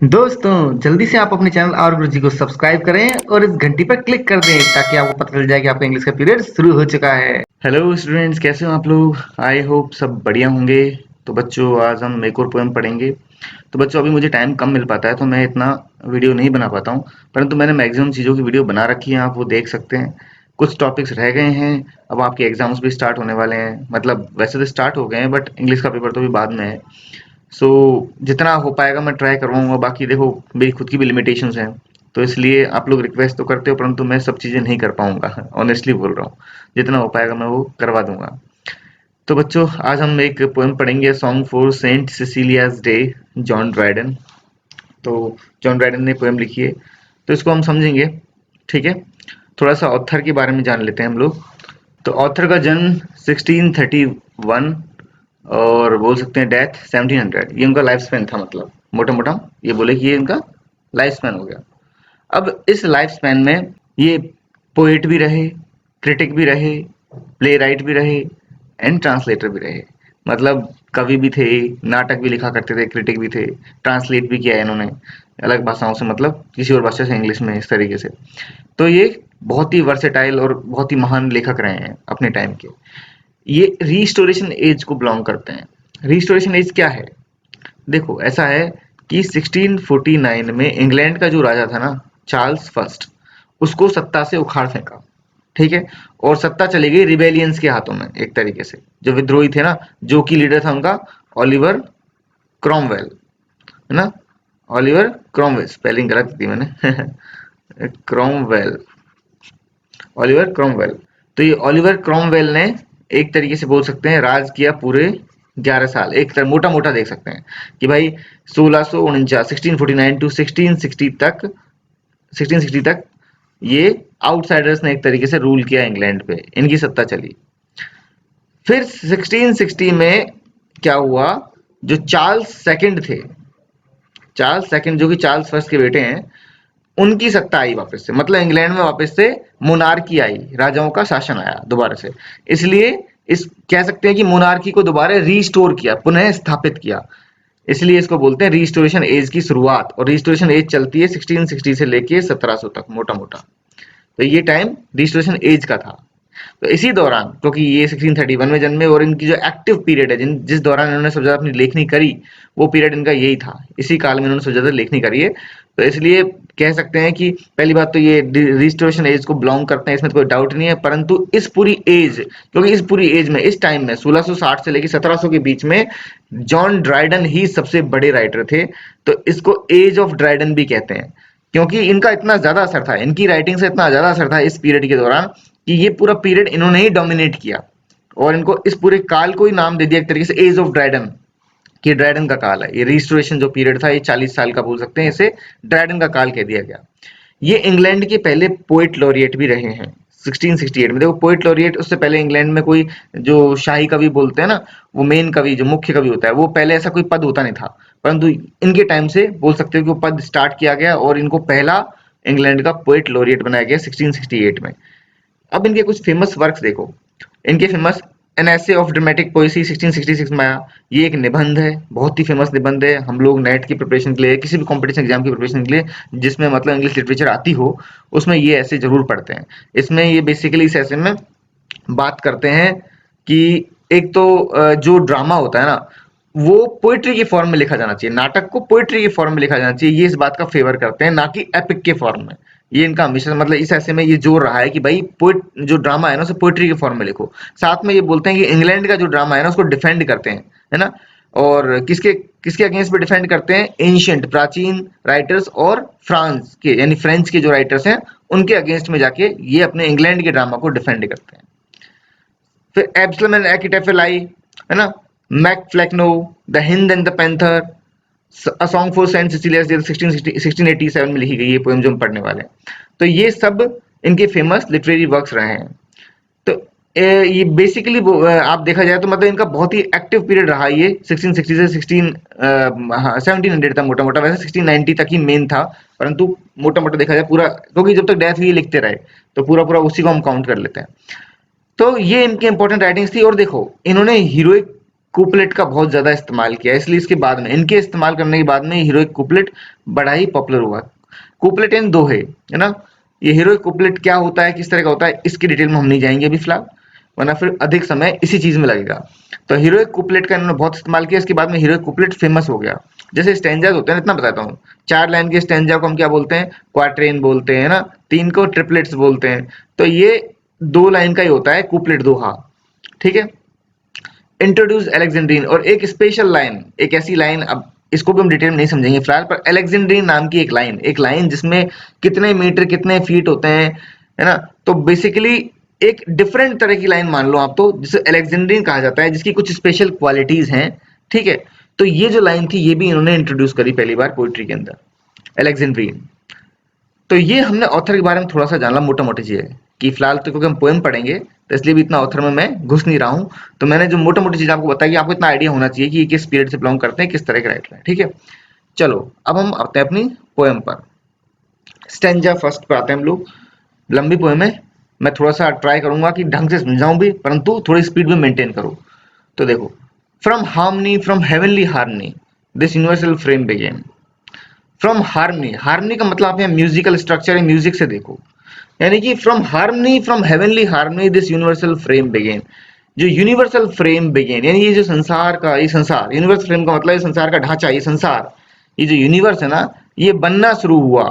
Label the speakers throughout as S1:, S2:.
S1: दोस्तों, जल्दी से आप अपने चैनल और गुरुजी को सब्सक्राइब करें और इस घंटी पर क्लिक कर दें ताकि आपको पता चल जाए कि आपका इंग्लिश का पीरियड शुरू हो चुका है। हेलो स्टूडेंट्स, कैसे हो आप लोग? आई होप सब बढ़िया होंगे। तो बच्चों, आज हम एक और पोएम पढ़ेंगे। तो बच्चों, अभी मुझे टाइम कम मिल पाता है तो मैं इतना वीडियो नहीं बना पाता हूँ, परंतु मैंने मैक्सिमम चीज़ों की वीडियो बना रखी है, आप वो देख सकते हैं। कुछ टॉपिक्स रह गए हैं। अब आपके एग्जाम्स भी स्टार्ट होने वाले हैं, मतलब वैसे तो स्टार्ट हो गए हैं बट इंग्लिश का पेपर तो भी बाद में है। सो जितना हो पाएगा मैं ट्राई करवाऊंगा। बाकी देखो, मेरी खुद की भी लिमिटेशंस हैं, तो इसलिए आप लोग रिक्वेस्ट तो करते हो परंतु मैं सब चीज़ें नहीं कर पाऊंगा। ऑनेस्टली बोल रहा हूँ, जितना हो पाएगा मैं वो करवा दूंगा। तो बच्चों, आज हम एक पोएम पढ़ेंगे, song for Saint Cecilia's day, John Dryden. तो जॉन ड्राइडन ने पोएम लिखी है, तो इसको हम समझेंगे। ठीक है, थोड़ा सा ऑथर के बारे में जान लेते हैं हम लोग। तो ऑथर का जन्म 1631 और बोल सकते हैं डेथ 1700, ये उनका लाइफ स्पैन था। मतलब मोटा मोटा ये बोले कि ये इनका लाइफ स्पैन हो गया। अब इस लाइफ स्पैन में ये पोएट भी रहे, क्रिटिक भी रहे, प्ले राइट भी रहे एंड ट्रांसलेटर भी रहे। मतलब कवि भी थे, नाटक भी लिखा करते थे, क्रिटिक भी थे, ट्रांसलेट भी किया है इन्होंने अलग भाषाओं से, मतलब किसी और भाषा से इंग्लिश में, इस तरीके से। तो ये बहुत ही वर्सेटाइल और बहुत ही महान लेखक रहे हैं अपने टाइम के। ये रिस्टोरेशन एज को बिलोंग करते हैं। रिस्टोरेशन एज क्या है? देखो, ऐसा है कि 1649 में इंग्लैंड का जो राजा था ना, चार्ल्स फर्स्ट, उसको सत्ता से उखाड़ फेंका। ठीक है, और सत्ता चली गई रिबेलियंस के हाथों में, एक तरीके से जो विद्रोही थे ना, जो कि लीडर था उनका ओलिवर क्रॉमवेल, है ना। ओलिवर क्रॉमवेल, स्पेलिंग गलत थी मैंने क्रॉमवेल, ओलिवर क्रॉमवेल। तो ये ओलिवर क्रॉमवेल ने एक तरीके से बोल सकते हैं राज किया पूरे 11 साल। एक तरह मोटा मोटा देख सकते हैं कि भाई 1649, 1649 टू 1660 तक, 1660 तक ये आउटसाइडर्स ने एक तरीके से रूल किया इंग्लैंड पे, इनकी सत्ता चली। फिर 1660 में क्या हुआ, जो चार्ल्स सेकंड थे, चार्ल्स सेकंड जो कि चार्ल्स फर्स्ट के बेटे हैं, उनकी सत्ता आई वापस से। मतलब इंग्लैंड में वापस से मोनार्की आई, राजाओं का शासन आया दोबारा से। इसलिए इस कह सकते हैं कि मोनार्की को दोबारा रीस्टोर किया, पुनः स्थापित किया। इसलिए इसको बोलते हैं रिस्टोरेशन एज की शुरुआत। और रिस्टोरेशन एज चलती है 1660 से लेके 1700 तक, मोटा मोटा। तो ये टाइम रिस्टोरेशन एज का था। तो इसी दौरान, क्योंकि ये 1631 में जन्मे और इनकी जो एक्टिव पीरियड है, जिस दौरान इन्होंने सबसे ज्यादा अपनी लेखनी करी, वो पीरियड इनका यही था। इसी काल में इन्होंने सबसे ज्यादा लेखनी करी है। तो इसलिए कह सकते हैं कि पहली बात तो ये रिस्टोरेशन एज को बिलोंग करते हैं, इसमें तो कोई डाउट नहीं है। परंतु इस पूरी एज, क्योंकि इस पूरी एज में, इस टाइम में 1660 से लेकर 1700 के बीच में जॉन ड्राइडन ही सबसे बड़े राइटर थे। तो इसको एज ऑफ ड्राइडन भी कहते हैं, क्योंकि इनका इतना ज्यादा असर था, इनकी राइटिंग से इतना ज्यादा असर था इस पीरियड के दौरान, कि ये पूरा पीरियड इन्होंने ही डोमिनेट किया। और इनको इस पूरे काल को ही नाम दे दिया एक तरीके से एज ऑफ ड्राइडन, कि ड्राइडन का काल है। ये रिस्टोरेशन जो पीरियड था, ये 40 साल का बोल सकते हैं, इसे ड्राइडन का काल कह दिया गया। ये इंग्लैंड के पहले पोएट लॉरिएट भी रहे हैं 1668 में। देखो, पोएट लॉरिएट, उससे पहले इंग्लैंड में कोई जो शाही कवि बोलते हैं ना, वो मेन कवि, जो मुख्य कवि होता है, वो पहले ऐसा कोई पद होता नहीं था। परंतु इनके टाइम से बोल सकते हो कि वो पद स्टार्ट किया गया और इनको पहला इंग्लैंड का पोएट लॉरिएट बनाया गया 1668 में। अब इनके कुछ फेमस वर्क्स देखो। इनके फेमस एन ऐसे ऑफ ड्रामेटिक पोएसी 1666 में आया। ये एक निबंध है, बहुत ही फेमस निबंध है। हम लोग नेट की प्रिपरेशन के लिए, किसी भी कंपटीशन एग्जाम की प्रिपरेशन के लिए जिसमें मतलब इंग्लिश लिटरेचर आती हो, उसमें ये ऐसे जरूर पढ़ते हैं। इसमें ये बेसिकली इस ऐसे में बात करते हैं कि एक तो जो ड्रामा होता है ना, वो पोइट्री के फॉर्म में लिखा जाना चाहिए। नाटक को पोइट्री के फॉर्म में लिखा जाना चाहिए, ये इस बात का फेवर करते हैं, ना कि एपिक के फॉर्म में। ये इनका हमेशा, मतलब इस ऐसे में ये जोर रहा है कि भाई पोइट जो ड्रामा है ना, उसे पोइट्री के फॉर्म में लिखो। साथ में ये बोलते हैं कि इंग्लैंड का जो ड्रामा है ना, उसको डिफेंड करते हैं, है ना। और किसके किसके अगेंस्ट में डिफेंड करते हैं? एंशिएंट, प्राचीन राइटर्स और फ्रांस के, यानी फ्रेंच के जो राइटर्स हैं, उनके अगेंस्ट में जाके ये अपने इंग्लैंड के ड्रामा को डिफेंड करते हैं। फिर एब्सलम एंड एकिटेफिल आई, है ना। Mac Flecknoe, the Hind and the Panther, a song for Saint Cecilia's 1687 में लिखी गई ये पोएम जो हम पढ़ने वाले हैं। तो ये सब इनके फेमस लिटरेरी वर्क्स रहे हैं। तो ये बेसिकली आप देखा जाए तो मतलब इनका बहुत ही एक्टिव पीरियड रहा ये 1660 से 1700 तक, मोटा मोटा। वैसे 1690 तक ही मेन था, परंतु मोटा मोटा देखा जाए पूरा, क्योंकि जब तक डेथ हुई ये लिखते रहे, तो पूरा पूरा उसी को हम काउंट कर लेते हैं। तो ये इनकी इंपॉर्टेंट राइटिंग्स थी। और देखो, इन्होंने हीरोइक कुपलेट का बहुत ज्यादा इस्तेमाल किया, इसलिए इसके बाद में, इनके इस्तेमाल करने के बाद में हीरोइक कुपलेट बड़ा ही पॉपुलर हुआ। कुपलेट इन दो है ना। ये हीरोइक कुपलेट क्या होता है, किस तरह का होता है, इसकी डिटेल में हम नहीं जाएंगे अभी फिलहाल, वरना फिर अधिक समय इसी चीज में लगेगा। तो हीरोइक कुपलेट का इन्होंने बहुत इस्तेमाल किया, इसके बाद में हीरोइक कुपलेट फेमस हो गया। जैसे स्टैंजाज होते हैं, इतना बताता हूँ, 4 लाइन के स्टैंजा को हम क्या बोलते हैं, क्वाट्रेन बोलते हैं ना, 3 को ट्रिपलेट्स बोलते हैं। तो ये 2 लाइन का ही होता है कुपलेट, दोहा, ठीक है। इंट्रोड्यूस अलेक्जेंड्रीन, और एक स्पेशल लाइन, एक ऐसी लाइन, अब इसको भी हम डिटेल में नहीं समझेंगे फिलहाल, पर अलेक्जेंड्रीन नाम की एक लाइन जिसमें कितने मीटर कितने फीट होते हैं, है ना। तो बेसिकली एक डिफरेंट तरह की लाइन मान लो आप, तो जिसे अलेक्जेंड्रीन कहा जाता है, जिसकी कुछ स्पेशल क्वालिटीज हैं, ठीक है। तो ये जो लाइन थी, ये भी इन्होंने इंट्रोड्यूस करी पहली बार पोइट्री के अंदर, अलेक्जेंड्रीन। तो ये हमने ऑथर के बारे में थोड़ा सा जाना, मोटा मोटी चीज है कि फिलहाल तो क्योंकि हम पोएम पढ़ेंगे, तो इसलिए भी इतना ऑथर में मैं घुस नहीं रहा हूँ। तो मैंने जो मोटा मोटी चीज आपको बताई कि आपको इतना आइडिया होना चाहिए कि ये किस पीरियड से बिलोंग करते हैं, किस तरह के राइटर हैं, ठीक है। चलो अब हम आते हैं अपनी पोएम पर। स्टेंजा फर्स्ट पे आते हैं हम लोग। लंबी पोएम है, मैं थोड़ा सा ट्राई करूंगा कि ढंग से समझाऊं भी, परंतु थोड़ी स्पीड में मेंटेन करो। तो देखो, from harmony, from heavenly harmony, this universal frame began. From harmony, harmony का मतलब आप यहाँ म्यूजिकल स्ट्रक्चर है, म्यूजिक से देखो, यानी कि from harmony, from heavenly harmony, this universal frame began. जो यूनिवर्सल फ्रेम बिगेन, यानी ये जो संसार का, ये संसार, यूनिवर्सल फ्रेम का मतलब ये संसार का ढांचा, ये संसार, ये जो यूनिवर्स है ना, ये बनना शुरू हुआ।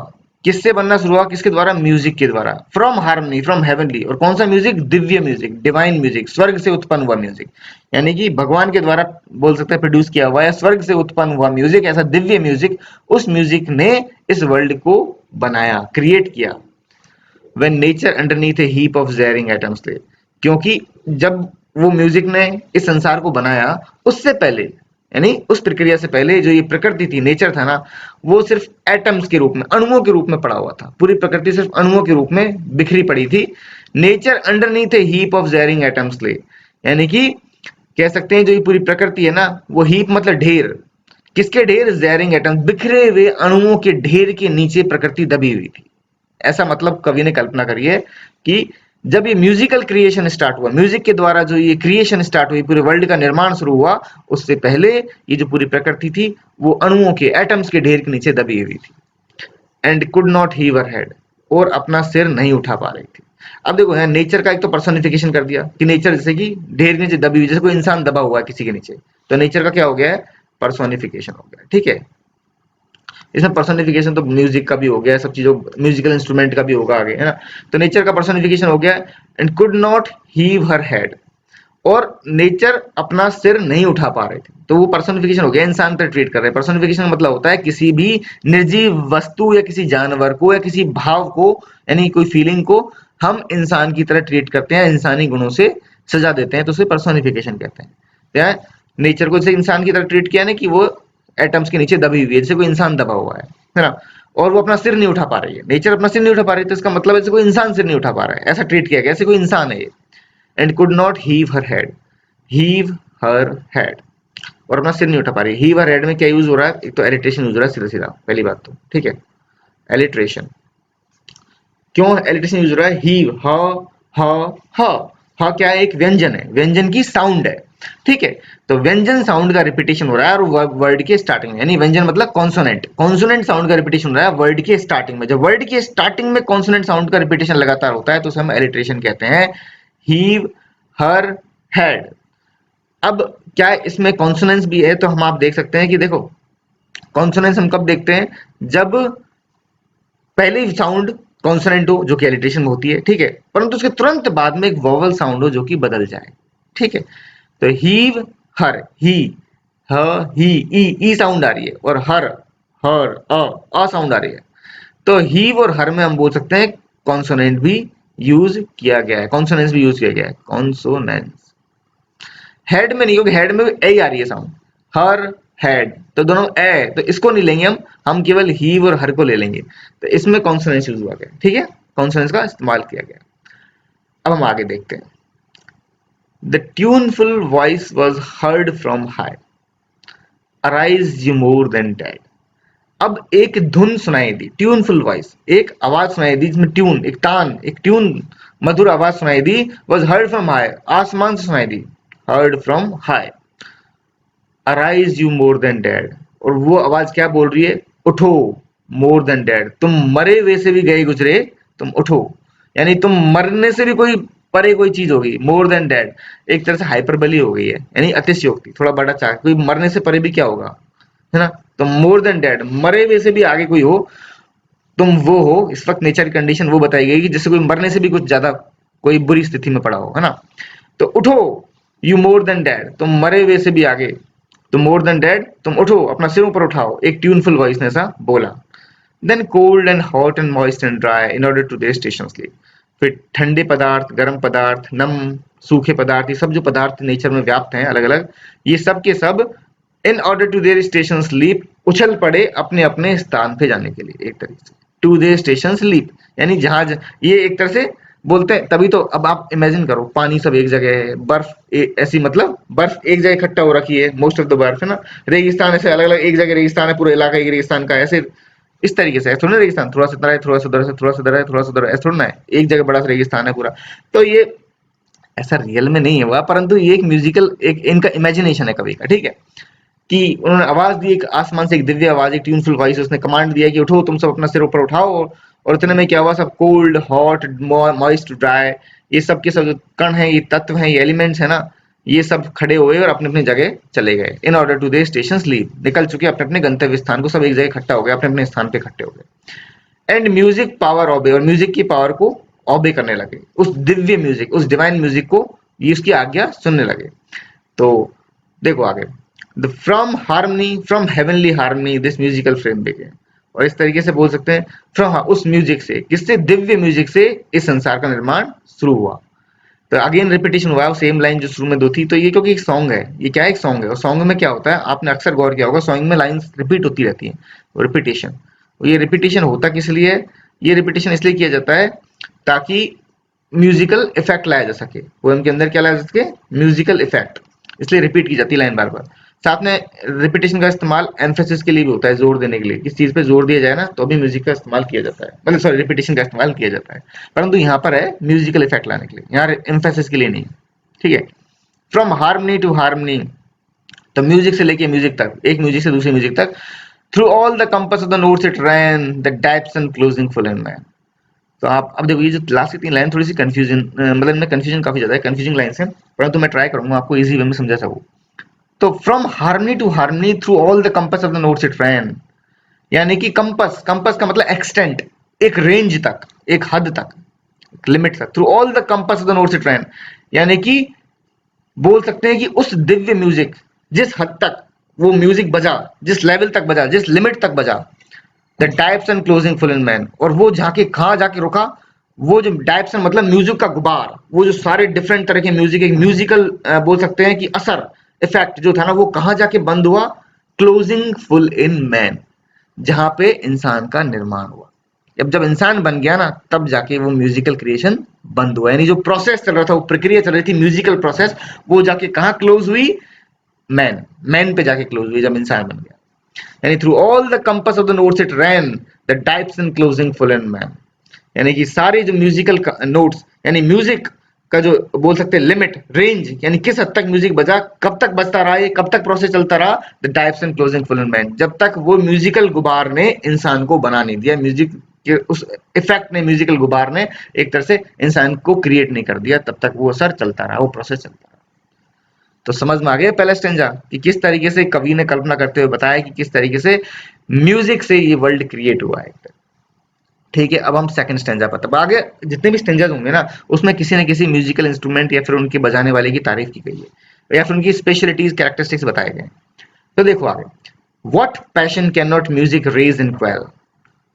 S1: किससे बनना शुरू हुआ, किसके द्वारा, म्यूजिक के द्वारा। फ्रॉम हार्मनी, फ्रॉम हेवनली, और कौन सा music, Divya music, divine music, स्वर्ग से उत्पन्न हुआ म्यूजिक, यानी कि भगवान के द्वारा बोल सकते हैं प्रोड्यूस किया हुआ है, स्वर्ग से उत्पन्न हुआ म्यूजिक, ऐसा दिव्य म्यूजिक, उस म्यूजिक ने इस वर्ल्ड को बनाया, क्रिएट किया। when nature underneath a heap of zaring atoms थे, क्योंकि जब वो म्यूजिक ने इस संसार को बनाया, उससे पहले, यानी उस प्रक्रिया से पहले, जो ये प्रकृति थी, नेचर था ना, वो सिर्फ एटम्स के रूप में, अणुओं के रूप में पड़ा हुआ था। पूरी प्रकृति सिर्फ अणुओं के रूप में बिखरी पड़ी थी। Nature underneath a heap of jarring atoms थे, यानी कि कह सकते हैं जो ये पूरी प्रकृति है ना, वो हीप मतलब ढेर, किसके ढेर, जैरिंग एटम्स, बिखरे हुए अणुओं के ढेर के नीचे प्रकृति दबी हुई थी। ऐसा मतलब कवि ने कल्पना करी है कि जब ये म्यूजिकल क्रिएशन स्टार्ट हुआ, म्यूजिक के द्वारा जो ये क्रिएशन स्टार्ट हुई, पूरे वर्ल्ड का निर्माण शुरू हुआ, उससे पहले ये जो पूरी प्रकृति थी, वो अणुओं के, एटम्स के ढेर के नीचे दबी हुई थी। And could not heave her head, और अपना सिर नहीं उठा पा रही थी। अब देखो है, नेचर का एक तो पर्सोनिफिकेशन कर दिया कि नेचर जैसे कि ढेर के नीचे दबी हुई, जैसे कोई इंसान दबा हुआ है किसी के नीचे, तो नेचर का क्या हो गया है, पर्सोनिफिकेशन हो गया, ठीक है। इसमें पर्सनिफिकेशन तो म्यूजिक का भी हो गया, सब चीजों, म्यूजिकल इंस्ट्रूमेंट का भी होगा आगे, है ना। तो नेचर का पर्सनिफिकेशन हो गया। And could not heave her head, और नेचर अपना सिर नहीं उठा पा रहे थे, तो वो पर्सनिफिकेशन हो गया, इंसान पर ट्रीट कर रहे हैं। पर्सनिफिकेशन मतलब होता है किसी भी निर्जीव वस्तु या किसी जानवर को या किसी भाव को, यानी कोई फीलिंग को हम इंसान की तरह ट्रीट करते हैं, इंसानी गुणों से सजा देते हैं, तो उसे पर्सनिफिकेशन कहते हैं। या नेचर को जैसे इंसान की तरह ट्रीट किया ना, कि वो एटम्स के नीचे दबी हुई है, जैसे कोई इंसान दबा हुआ है ना, और वो अपना सिर नहीं उठा पा रही है, नेचर अपना सिर नहीं उठा पा रही है, तो इसका मतलब ऐसे कोई इंसान सिर नहीं उठा पा रहा है, ऐसा ट्रीट किया गया, ऐसे कोई इंसान है ये। And could not heave her head, heave her head, और अपना सिर नहीं उठा पा रही। हीव हर हेड में क्या यूज हो रहा है, एक तो एलिट्रेशन यूज हो रहा है सीधा सीधा, पहली बात तो, ठीक है। एलिट्रेशन, क्यों एलिट्रेशन यूज हो रहा है, हीव, ह क्या है, एक व्यंजन है, व्यंजन की साउंड है, ठीक है। तो व्यंजन साउंड का रिपीटेशन हो रहा है, और वर्ड के स्टार्टिंग में, यानी व्यंजन मतलब कॉन्सोनेंट, कॉन्सोनेंट साउंड का रिपीटेशन हो रहा है वर्ड के स्टार्टिंग में। जब वर्ड के स्टार्टिंग में कॉन्सोनेंट साउंड का रिपीटेशन लगातार होता है, तो उसे हम एलिट्रेशन कहते हैं। हीव हर हेड, अब क्या इसमें कॉन्सोनेंस भी है, तो हम आप देख सकते हैं कि देखो, कॉन्सोनेंस हम कब देखते हैं, जब पहले साउंड कॉन्सोनेंट हो, जो कि एलिट्रेशन में होती है, ठीक है, परंतु उसके तुरंत बाद में एक वोवल साउंड हो, जो कि बदल जाए, ठीक है। तो हीव हर, ही, ह, ही, ई साउंड आ रही है, और हर, अ साउंड आ रही है। तो हीव और हर में हम बोल सकते हैं कॉन्सोनेंट भी यूज किया गया है, कॉन्सोनेंस भी यूज किया गया है, कॉन्सोनेंस। हेड में नहीं, होगी हेड में ए आ रही है साउंड, हर हेड, तो दोनों ए, तो इसको नहीं लेंगे हम केवल हीव और हर को ले लेंगे, तो इसमें कॉन्सोनेंस यूज हुआ गया, ठीक है, कॉन्सोनेंस का इस्तेमाल किया गया। अब हम आगे देखते हैं। The tuneful voice was heard from high, arise you more than dead. अब एक धुन सुनाई दी, ट्यूनफुल वॉइस, एक आवाज सुनाई दी, जिसमें ट्यून, एक तान, एक ट्यून, मधुर आवाज सुनाई दी, वॉज हर्ड फ्रॉम हाई, आसमान से सुनाई दी, heard from high, arise you more than dead, और वो आवाज क्या बोल रही है, उठो, मोर देन डेड, तुम मरे हुए से भी गए गुजरे, तुम उठो। यानी तुम मरने से भी कोई परे कोई चीज होगी, मोर देन डेड एक तरह से हाइपरबली हो गई है, यानी अतिशयोक्ति, थोड़ा बड़ा चाक, कोई मरने से परे भी क्या होगा, है ना। तो मोर देन डेड, मरे हुए से भी आगे कोई हो, तुम वो हो। इस वक्त नेचर की कंडीशन वो बताई गई कि जैसे कोई मरने से भी कुछ ज्यादा कोई बुरी स्थिति में पड़ा हो, है ना। तो उठो, यू मोर देन डेड, तुम मरे हुए से भी आगे, तुम मोर देन डेड, तुम उठो, अपना सिर ऊपर उठाओ, एक ट्यूनफुल वॉइस ने ऐसा बोला। Then cold and hot and moist and dry in order to their stations leap, फिर ठंडे पदार्थ, गर्म पदार्थ, नम, सूखे पदार्थ, ये सब जो पदार्थ नेचर में व्याप्त हैं अलग अलग, ये सब के सब in order to their stations leap, उछल पड़े अपने अपने स्थान पे जाने के लिए, एक तरीके से टू देयर स्टेशन स्लीप, यानी जहाज, ये एक तरह से बोलते हैं। तभी तो अब आप इमेजिन करो, पानी सब एक जगह है, बर्फ ऐसी, मतलब बर्फ एक जगह इकट्ठा हो रखी है, मोस्ट ऑफ द बर्फ, है ना। रेगिस्तान ऐसे अलग अलग, एक जगह रेगिस्तान है, पूरा इलाका एक रेगिस्तान का, ऐसे इस तरीके से, थोड़ा ना रेगिस्तान, थोड़ा सा इधर है, थोड़ा सा उधर है, थोड़ा सा इधर है, थोड़ा सा उधर है, ऐसा थोड़ा ना है, एक जगह बड़ा सा रेगिस्तान है पूरा। तो ये ऐसा रियल में नहीं हुआ, परंतु ये एक म्यूजिकल, एक इनका इमेजिनेशन है कवि का, ठीक है। कि उन्होंने आवाज दी, एक आसमान से एक दिव्य आवाज, एक ट्यूनफुल वॉइस, उसने कमांड दिया कि उठो, तुम सब अपना सिर ऊपर उठाओ, और इतने में क्या हुआ, सब कोल्ड, हॉट, मॉइस्ट, ड्राई, ये सब के सब जो कण है, ये तत्व है, ये एलिमेंट्स है ना, ये सब खड़े हुए और अपने अपनी जगह चले गए। In order to their station leave, निकल चुके अपने अपने गंतव्य स्थान को, सब एक जगह इकट्ठा हो गए, अपने अपने स्थान पे इकट्ठे हो गए। एंड म्यूजिक पावर ऑबे, और म्यूजिक की पावर को ऑबे करने लगे, उस दिव्य म्यूजिक, उस डिवाइन म्यूजिक को, ये उसकी आज्ञा सुनने लगे। तो देखो आगे, the from harmony, from heavenly harmony this musical frame began, और इस तरीके से बोल सकते हैं, फ्रॉम, उस म्यूजिक से, किससे, दिव्य म्यूजिक से इस संसार का निर्माण शुरू हुआ। तो अगेन रिपीटेशन हुआ, सेम लाइन जो शुरू में दो थी, तो ये क्योंकि एक सॉन्ग है, ये क्या है, एक सॉन्ग है, और सॉन्ग में क्या होता है, आपने अक्सर गौर किया होगा, सॉन्ग में लाइंस रिपीट होती रहती है, रिपीटेशन। ये रिपीटेशन होता किस लिए है, ये रिपीटेशन इसलिए किया जाता है ताकि म्यूजिकल इफेक्ट लाया जा सके, पोएम के अंदर क्या लाया जा सके, म्यूजिकल इफेक्ट, इसलिए रिपीट की जाती है लाइन बार बार। साथ में रिपीटेशन का इस्तेमाल एम्फेसिस के लिए भी होता है, जोर देने के लिए, किस चीज पे जोर दिया जाए ना, तो भी म्यूजिक का इस्तेमाल किया जाता है, मतलब सॉरी, रिपीटेशन का इस्तेमाल किया जाता है, परंतु यहाँ पर है म्यूजिकल इफेक्ट लाने के लिए, यहाँ एम्फेसिस के लिए नहीं, ठीक है। फ्रॉम हार्मनी टू हार्मनी, तो म्यूजिक से लेके म्यूजिक तक, एक म्यूजिक से दूसरे म्यूजिक तक, through all the compass of the notes it rain the depths and closing full and man. तो आप अब देखो, ये जो लास्ट की तीन लाइन थोड़ी सी कंफ्यूजन, मतलब इनमें कंफ्यूजन काफी ज्यादा है, कंफ्यूजिंग लाइन है, परंतु मैं ट्राई करूंगा आपको इजी वे में समझा सकूं। तो from harmony to harmony through all the compass of the notes it ran, यानी कि कंपास, कंपास का मतलब एक्सटेंट, एक रेंज तक, एक हद तक, एक लिमिट तक, through all the compass of the notes it ran, यानी कि बोल सकते हैं कि उस दिव्य म्यूजिक, जिस हद तक वो म्यूजिक बजा, जिस लेवल तक बजा, जिस लिमिट तक बजा, the types and closing full and man, और वो जाके कहाँ जाके रुका, वो जो टाइप्स एंड मतलब म्यूजिक का गुबार, वो जो सारे डिफरेंट तरह के म्यूजिक, एक म्यूजिकल बोल सकते हैं कि असर, इफेक्ट जो था ना, वो कहाँ जाके बंद हुआ, क्लोजिंग फुल इन मैन, जहां पे इंसान का निर्माण हुआ। अब जब इंसान बन गया ना, तब जाके वो म्यूजिकल क्रिएशन बंद हुआ, यानी जो प्रोसेस चल रहा था, वो प्रक्रिया चल रही थी म्यूजिकल प्रोसेस, वो जाके कहाँ क्लोज हुई, मैन, मैन पे जाके क्लोज हुई, जब इंसान बन गया। यानी through all the compass of the notes it rain the types and closing full and man, यानी कि सारे जो म्यूजिकल नोट्स, यानी म्यूजिक का जो बोल सकते हैं लिमिट, रेंज, यानी किस हद तक म्यूजिक बजा, कब तक बजता रहा, ये कब तक प्रोसेस चलता रहा, the types and closing full and man, जब तक वो म्यूजिकल गुबार ने इंसान को बना नहीं दिया, म्यूजिक के उस इफेक्ट ने, म्यूजिकल गुबार ने एक तरह से इंसान को क्रिएट नहीं कर दिया, तब तक वो असर चलता रहा, वो प्रोसेस चलता रहा। तो समझ में आ गया पहला स्टेंजा कि किस तरीके से कवि ने कल्पना करते हुए बताया कि किस तरीके से म्यूजिक से ये वर्ल्ड क्रिएट हुआ है। ठीक है, अब हम सेकंड स्टेंजा पर, तब आगे जितने भी स्टेंजाज होंगे ना, उसमें किसी न किसी म्यूजिकल इंस्ट्रूमेंट या फिर उनके बजाने वाले की तारीफ की गई है, या फिर उनकी स्पेशलिटीज, कैरेक्टरिस्टिक्स बताए गए। तो देखो आगे, what passion can not music raise in quell,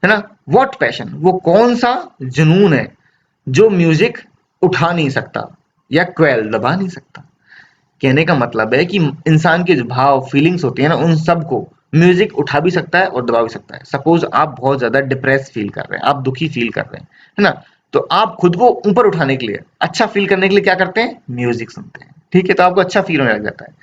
S1: है ना। व्हाट पैशन, वो कौन सा जुनून है जो म्यूजिक उठा नहीं सकता या क्वेल, दबा नहीं सकता। कहने का मतलब है कि इंसान के जो भाव, फीलिंग्स होती है ना, उन सब को म्यूजिक उठा भी सकता है और दबा भी सकता है। सपोज आप बहुत ज्यादा डिप्रेस फील कर रहे हैं, आप दुखी फील कर रहे हैं, है ना, तो आप खुद को ऊपर उठाने के लिए, अच्छा फील करने के लिए क्या करते हैं, म्यूजिक सुनते हैं, ठीक है, तो आपको अच्छा फील होने लग जाता है।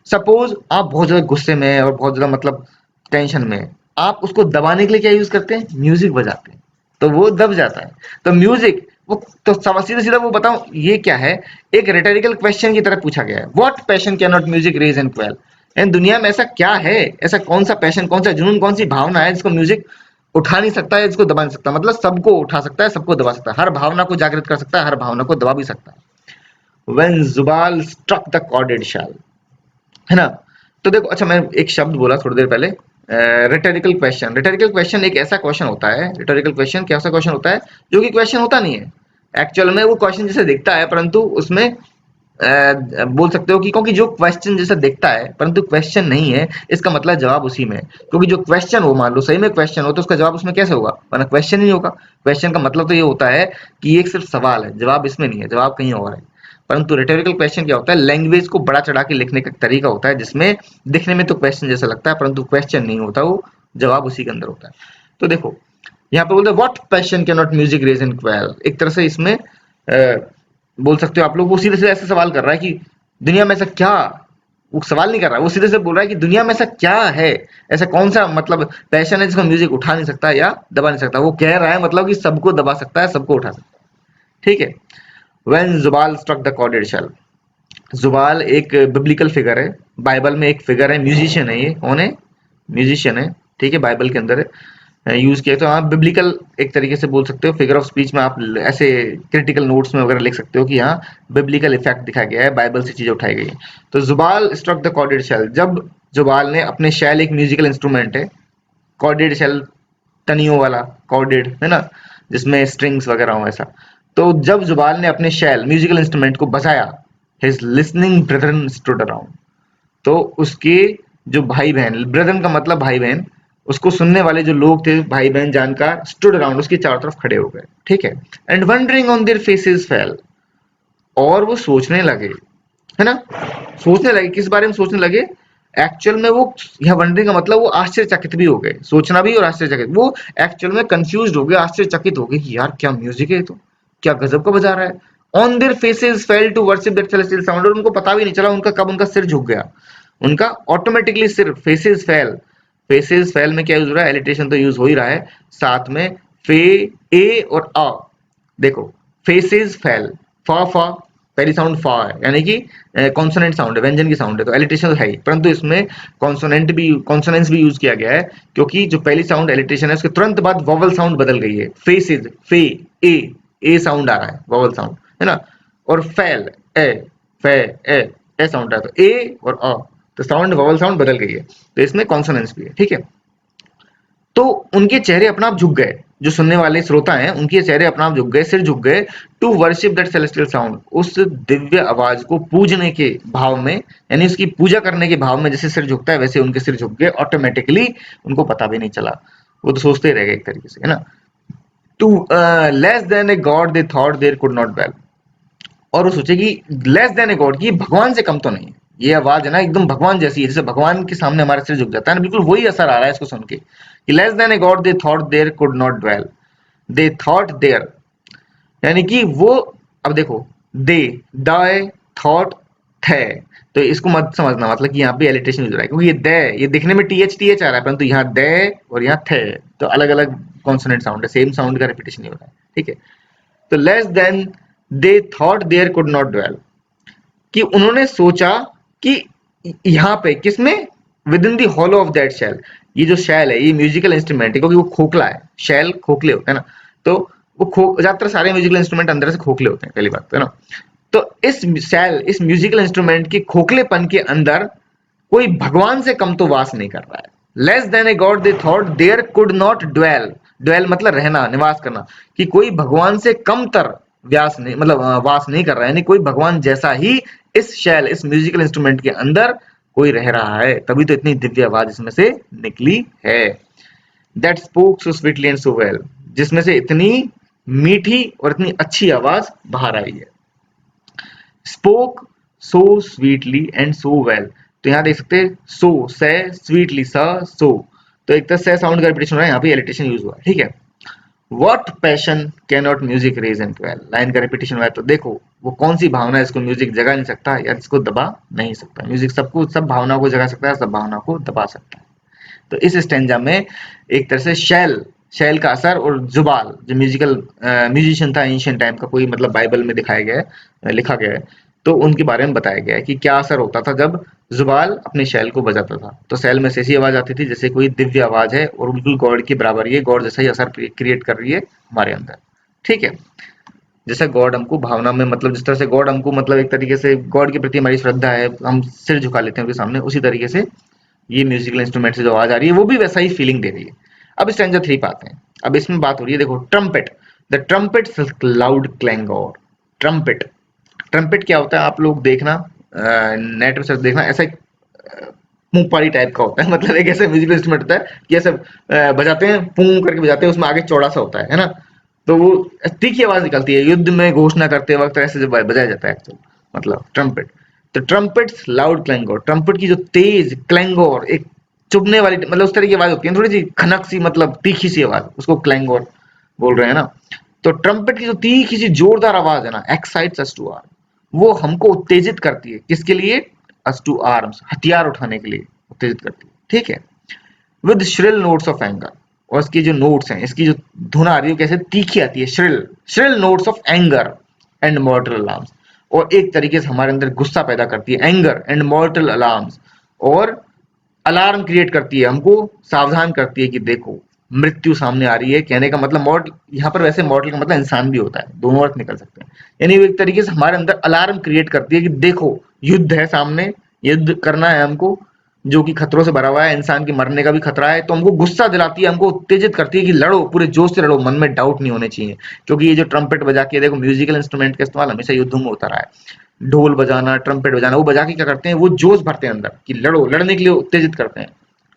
S1: सपोज आप बहुत ज्यादा गुस्से में हैं और बहुत ज्यादा मतलब टेंशन में हैं, आप उसको दबाने के लिए क्या यूज करते हैं, म्यूजिक बजाते हैं, तो वो दब जाता है। तो म्यूजिक वो, तो सीधा सीधा वो बताऊं, ये क्या है, एक रिटोरिकल क्वेश्चन की तरह पूछा गया है, what passion can not music raise and quell, and दुनिया में ऐसा क्या है, ऐसा कौन सा पैशन, कौन सा जुनून, कौन सी भावना है जिसको म्यूजिक उठा नहीं सकता है, इसको दबा नहीं सकता। मतलब सबको उठा सकता है, सबको दबा सकता है, हर भावना को जागृत कर सकता है, हर भावना को दबा भी सकता है। When Jubal struck the corded शैल, है ना। तो देखो, अच्छा मैं एक शब्द बोला थोड़ी देर पहले, रिटोरिकल क्वेश्चन। रिटोरिकल क्वेश्चन एक ऐसा क्वेश्चन होता है, रिटोरिकल क्वेश्चन कैसा क्वेश्चन होता है जो कि क्वेश्चन होता नहीं है एक्चुअल में, वो क्वेश्चन जैसे दिखता है परंतु उसमें बोल सकते हो कि क्योंकि जो क्वेश्चन जैसा दिखता है परंतु क्वेश्चन नहीं है, इसका मतलब जवाब उसी में है। क्योंकि जो क्वेश्चन हो, मान लो सही में क्वेश्चन हो, तो उसका जवाब उसमें कैसे होगा, वरना क्वेश्चन ही नहीं होगा। क्वेश्चन का मतलब तो ये होता है कि ये एक सिर्फ सवाल है, जवाब इसमें नहीं है, जवाब कहीं और है। परंतु रिटोरिकल क्वेश्चन क्या होता है, लैंग्वेज को बड़ा चढ़ा के लिखने का तरीका होता है, जिसमें दिखने में तो क्वेश्चन जैसा लगता है परंतु क्वेश्चन नहीं होता, वो जवाब उसी के अंदर होता है। तो देखो यहाँ पे बोलते हैं what passion can not music raise in quell. एक तरह से इसमें बोल सकते हो आप लोग, वो सीधे से ऐसे सवाल कर रहा है कि दुनिया में ऐसा क्या, वो सवाल नहीं कर रहा है, वो सीधे से बोल रहा है कि दुनिया में ऐसा क्या है, ऐसा कौन सा मतलब पैशन है जिसको म्यूजिक उठा नहीं सकता या दबा नहीं सकता। वो कह रहा है मतलब कि सबको दबा सकता है, सबको उठा सकता है। ठीक है। When Jubal struck the chorded shell, Jubal एक बिब्लिकल फिगर है, बाइबल में एक फिगर है, म्यूजिशियन है, ये कौन है, म्यूजिशियन है। ठीक है, बाइबल के अंदर यूज किया, तो आप बिब्लिकल एक तरीके से बोल सकते हो, फिगर ऑफ स्पीच में आप ऐसे क्रिटिकल नोट्स में वगैरह लिख सकते हो कि यहाँ बिब्लिकल इफेक्ट दिखाया गया है, बाइबल से चीजें उठाई गई है। तो जुबाल स्ट्रक द कॉर्डेड शेल, जब जुबाल ने अपने शेल, एक म्यूजिकल इंस्ट्रूमेंट है, कॉर्डेड शेल, तनियों वाला कॉर्डेड है ना, जिसमें स्ट्रिंग्स वगैरह हो ऐसा। तो जब जुबाल ने अपने शेल म्यूजिकल इंस्ट्रूमेंट को बजाया, हिज लिसनिंग ब्रेथरन स्टूड अराउंड, तो उसके जो भाई बहन, ब्रदर का मतलब भाई बहन, उसको सुनने वाले जो लोग थे, भाई बहन जानकार, स्टूड अराउंड, उसके चारों तरफ खड़े हो गए। ठीक है। And wondering on their faces fail, और वो सोचने लगे, है ना, सोचने लगे, किस बारे में सोचने लगे, एक्चुअल में वो, यह वंडरिंग का मतलब वो आश्चर्यचकित भी हो गए, सोचना भी और आश्चर्यचकित, वो एक्चुअल में कंफ्यूज हो गए, आश्चर्यचकित हो गए कि यार क्या म्यूजिक है ये, तो क्या गजब का बजा रहा है। On their faces fell to worship that celestial sound, और उनको पता भी नहीं चला उनका कब उनका सिर झुक गया, उनका ऑटोमेटिकली सिर, फेसेस फेल। फेसेस फेल में क्या यूज हो रहा है, एलिटेशन तो यूज हो ही रहा है, साथ में फे, ए और अ, देखो फेसेस फेल, फा फा, पहली साउंड फा है, यानी कि कॉन्सोनेंट साउंड है, व्यंजन की साउंड है, तो एलिटेशन है ही, परंतु इसमें कॉन्सोनेंट भी, कॉन्सोनेंट्स भी यूज किया गया है, क्योंकि जो पहली साउंड एलिटेशन है उसके तुरंत बाद वॉवल साउंड बदल गई है, फेसेस, फे, ए साउंड आ रहा है, वॉवल साउंड, है ना। और फेल, ए, फे, ए साउंड है, तो ए और अ, तो साउंड, वॉवल साउंड बदल गई है, तो इसमें कॉन्सोनेंट्स भी है। ठीक है। तो उनके चेहरे अपना आप झुक गए, जो सुनने वाले श्रोता हैं उनके चेहरे अपना आप झुक गए, सिर झुक गए, to worship that celestial sound, उस दिव्य आवाज को पूजने के भाव में, यानी उसकी पूजा करने के भाव में, जैसे सिर झुकता है वैसे उनके सिर झुक गए ऑटोमेटिकली, उनको पता भी नहीं चला, वो तो सोचते रह गए एक तरीके से, है ना। To less than a god they thought there could not well, और वो सोचे कि लेस देन ए गॉड, कि भगवान से कम तो नहीं है, ये आवाज है ना एकदम भगवान जैसी है, जैसे भगवान के सामने हमारा सिर झुक जाता है ना, बिल्कुल वही असर आ रहा है इसको सुन के, कि less than a god they thought there could not dwell, they thought there, यानी कि वो, अब देखो, दे, दाए, थॉट, थे, तो इसको मत समझना मतलब कि यहाँ पे एलिट्रेशन हो रहा है, क्योंकि ये दे, ये दिखने में टीएच आ रहा है, परंतु यहाँ दे और यहाँ थे, तो अलग अलग कॉन्सोनेंट साउंड है, सेम साउंड का रिपीटेशन नहीं हो रहा है। ठीक है। तो less than they thought there could not dwell, कि उन्होंने सोचा कि यहाँ पे किसमें, within the hollow of that shell, ये जो शेल है ये म्यूजिकल इंस्ट्रूमेंट है, क्योंकि वो खोखला है, शेल खोखले होते हैं ना, तो वो ज्यादातर सारे म्यूजिकल इंस्ट्रूमेंट अंदर से खोखले होते हैं, पहली बात तो, है ना। तो इस शेल, इस म्यूजिकल इंस्ट्रूमेंट के खोखलेपन के अंदर कोई भगवान से कम तो वास नहीं कर रहा है। Less than a god they thought there could not dwell, dwell मतलब रहना, निवास करना, कि कोई भगवान से कम तर व्यास नहीं, मतलब वास नहीं कर रहा है, यानी कोई भगवान जैसा ही इस शैल, इस म्यूजिकल इंस्ट्रूमेंट के अंदर कोई रह रहा है, तभी तो इतनी दिव्य आवाज इसमें से निकली है। That spoke so sweetly and so well, जिसमें से इतनी मीठी और इतनी अच्छी आवाज बाहर आई है। Spoke so sweetly and so well, तो यहाँ देख सकते हैं सो, से, स्वीटली, स, सो, तो एक तरह से साउंड का रिपीटेशन हो रहा है, यहाँ पे एलिटेशन यूज हुआ है। ठीक है। What passion can not music raise and twelve, line का रिपीटेशन हुआ है, तो देखो वो कौन सी भावना है इसको म्यूजिक जगा नहीं सकता या इसको दबा नहीं सकता। म्यूजिक सबको, सब भावना को जगा सकता है, सब भावना को दबा सकता है। तो इस स्टेंजा में एक तरह से शेल, शेल का असर, और जुबाल जो म्यूजिकल म्यूजिशियन था एंशिएंट टाइम का, कोई मतलब बाइबल में दिखाया गया है, लिखा गया है, तो उनके बारे में बताया गया है कि क्या असर होता था जब जुबाल अपने शैल को बजाता था। तो शैल में से ऐसी आवाज आती थी जैसे कोई दिव्य आवाज है और बिल्कुल गॉड के बराबर ही है, गॉड जैसा ही असर क्रिएट कर रही है हमारे अंदर। ठीक है, जैसे गॉड हमको भावना में, मतलब जिस तरह से गॉड हमको, मतलब एक तरीके से गॉड के प्रति हमारी श्रद्धा है, हम सिर झुका लेते हैं उनके सामने, उसी तरीके से ये म्यूजिकल इंस्ट्रूमेंट से जो आवाज आ रही है वो भी वैसा ही फीलिंग दे रही है। अब स्टैंजा 3 पे आते हैं। अब इसमें बात हो रही है, देखो, trumpet. The trumpet loud clangour. Trumpet, trumpet क्या होता है आप लोग देखना, नेट पे सर्च देखना, ऐसा एक मुंहपारी टाइप का होता है मतलब एक ऐसा म्यूजिकल इंस्ट्रूमेंट होता है कि ऐसे बजाते हैं, पूं करके बजाते हैं, उसमें आगे चौड़ा सा होता है ना। तो वो तीखी आवाज निकलती है, युद्ध में घोषणा करते वक्त ऐसे जब बजाया जाता है एक्चुअल, मतलब ट्रम्पेट। तो ट्रम्पेट्स लाउड क्लैंगोर, ट्रम्पेट की जो तेज क्लैंगोर, एक चुभने वाली, मतलब उस तरह की आवाज होती है, थोड़ी सी खनक सी, मतलब तीखी सी आवाज, उसको क्लैंगोर बोल रहे हैं ना। तो ट्रम्पेट की जो तीखी सी जोरदार आवाज है ना, एक्साइट्स अस टू आर्म, वो हमको उत्तेजित करती है। किसके लिए? अस टू आर्म्स, हथियार उठाने के लिए उत्तेजित करती है। ठीक है, with shrill notes of anger, और इसकी जो नोट्स हैं, इसकी जो धुन आ रही है कैसे तीखी आती है, shrill, shrill notes of anger and मॉर्टल alarms, और एक तरीके से हमारे अंदर गुस्सा पैदा करती है, एंगर एंड मॉर्टल अलार्म्स, और अलार्म क्रिएट करती है, हमको सावधान करती है कि देखो मृत्यु सामने आ रही है। कहने का मतलब मॉर्टल, यहाँ पर वैसे मॉर्टल का मतलब इंसान भी होता है, दोनों अर्थ निकल सकते हैं। यानी वो एक तरीके से हमारे अंदर अलार्म क्रिएट करती है कि देखो युद्ध है सामने, युद्ध करना है हमको, जो कि खतरों से भरा हुआ है, इंसान के मरने का भी खतरा है। तो हमको गुस्सा दिलाती है, हमको उत्तेजित करती है कि लड़ो, पूरे जोश से लड़ो, मन में डाउट नहीं होने चाहिए। क्योंकि ये जो ट्रम्पेट बजा के, देखो म्यूजिकल इंस्ट्रूमेंट का इस्तेमाल हमेशा युद्धों में होता रहा है, ढोल बजाना, ट्रम्पेट बजाना, वो बजा के क्या करते हैं, वो जोश भरते हैं अंदर कि लड़ो, लड़ने के लिए उत्तेजित करते हैं।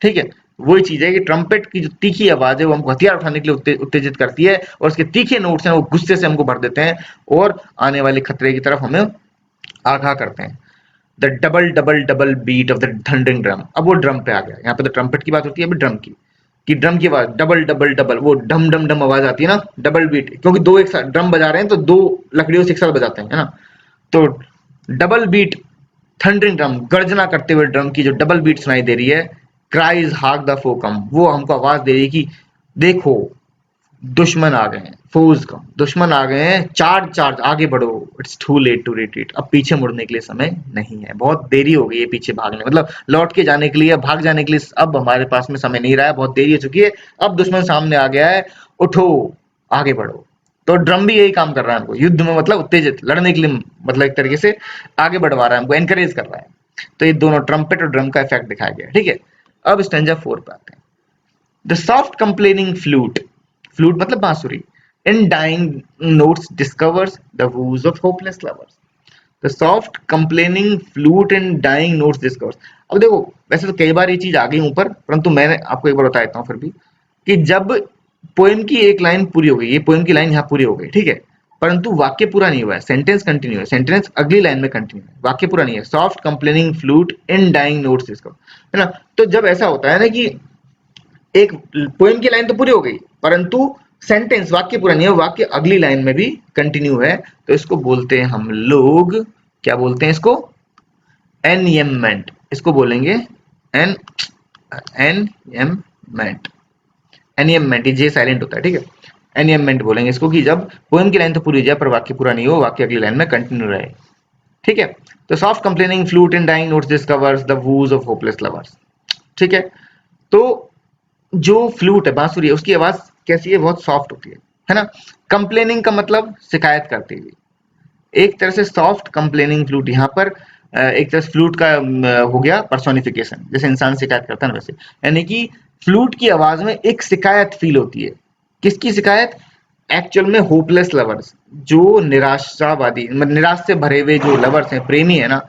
S1: ठीक है, वही चीज है कि ट्रम्पेट की जो तीखी आवाज है वो हमको हथियार उठाने के लिए उत्तेजित करती है, और उसके तीखे नोट्स हैं वो गुस्से से हमको भर देते हैं और आने वाले खतरे की तरफ हमें आगाह करते हैं। The double double double beat of the thundering drum, अब वो ड्रम पे आ गया, यहाँ पे तो ट्रम्पेट की बात होती है, अभी ड्रम की, कि ड्रम की आवाज डबल डबल डबल, वो डम डम डम आवाज आती है ना, डबल बीट, क्योंकि दो एक साथ ड्रम बजा रहे हैं तो दो लकड़ियों से एक साथ बजाते हैं, है ना। तो डबल बीट थंडरिंग ड्रम, गर्जना करते हुए ड्रम की जो डबल बीट सुनाई दे रही है, क्राइज हाक द फो कम, वो हमको आवाज दे रही है कि देखो दुश्मन आ गए हैं, फोज कम, दुश्मन आ गए हैं, चार्ज चार्ज, आगे बढ़ो, it's too late to retreat, अब पीछे मुड़ने के लिए समय नहीं है, बहुत देरी हो गई है पीछे भागने, मतलब लौट के जाने के लिए, भाग जाने के लिए अब हमारे पास में समय नहीं रहा है, बहुत देरी हो चुकी है, अब दुश्मन सामने आ गया है, उठो, आगे बढ़ो। तो ड्रम भी यही काम कर रहा है हमको युद्ध में, मतलब उत्तेजित लड़ने के लिए, मतलब एक तरीके से आगे बढ़वा रहा है हमको, एनकरेज कर रहा है। तो ये दोनों ट्रम्पेट और ड्रम का इफेक्ट दिखाया गया है। ठीक है, अब स्टैंजा 4 पे आते हैं। The soft complaining flute, flute मतलब बांसुरी, in dying notes discovers the woes of hopeless lovers. The soft complaining flute in dying notes discovers. अब देखो, वैसे तो कई बार ये चीज आ गई ऊपर, परंतु मैंने आपको एक बार बता देता हूँ फिर भी, कि जब पोएम की एक लाइन पूरी हो गई, ये पोएम की लाइन यहाँ पूरी हो गई, ठीक है, परंतु वाक्य पूरा नहीं हुआ है, सेंटेंस कंटिन्यू है, सेंटेंस अगली लाइन में कंटिन्यू है, वाक्य पूरा नहीं है। Soft complaining flute in dying notes discover, है ना। तो जब ऐसा होता है ना कि एक पोएम की लाइन तो पूरी हो गई, परंतु सेंटेंस, वाक्य पूरा नहीं है, वाक्य अगली लाइन में भी कंटिन्यू है, तो इसको बोलते हैं हम लोग, क्या बोलते हैं इसको? एनयमेंट, इसको बोलेंगे एन एनयमेंट। एनयमेंट, ये जे साइलेंट होता है, ठीक है, एनयमेंट बोलेंगे इसको, कि जब पोएम की लाइन तो पूरी हो जाए पर वाक्य पूरा नहीं हो, वाक्य अगली लाइन में कंटिन्यू रहे। ठीक है, तो soft complaining flute in dying notes discovers the woes of hopeless lovers. ठीक है, तो जो फ्लूट है, बांसुरी है, उसकी आवाज कैसी है? बहुत सॉफ्ट होती है ना। कंप्लेनिंग का मतलब शिकायत करती हुई, एक तरह से सॉफ्ट कंप्लेनिंग फ्लूट, यहाँ पर एक तरह से फ्लूट का हो गया पर्सोनिफिकेशन, जैसे इंसान शिकायत करता है ना वैसे, यानी कि फ्लूट की आवाज में एक शिकायत फील होती है। किसकी शिकायत? एक्चुअल में होपलेस लवर्स, जो निराशावादी, मतलब निराश से भरे हुए जो लवर्स हैं, प्रेमी है ना,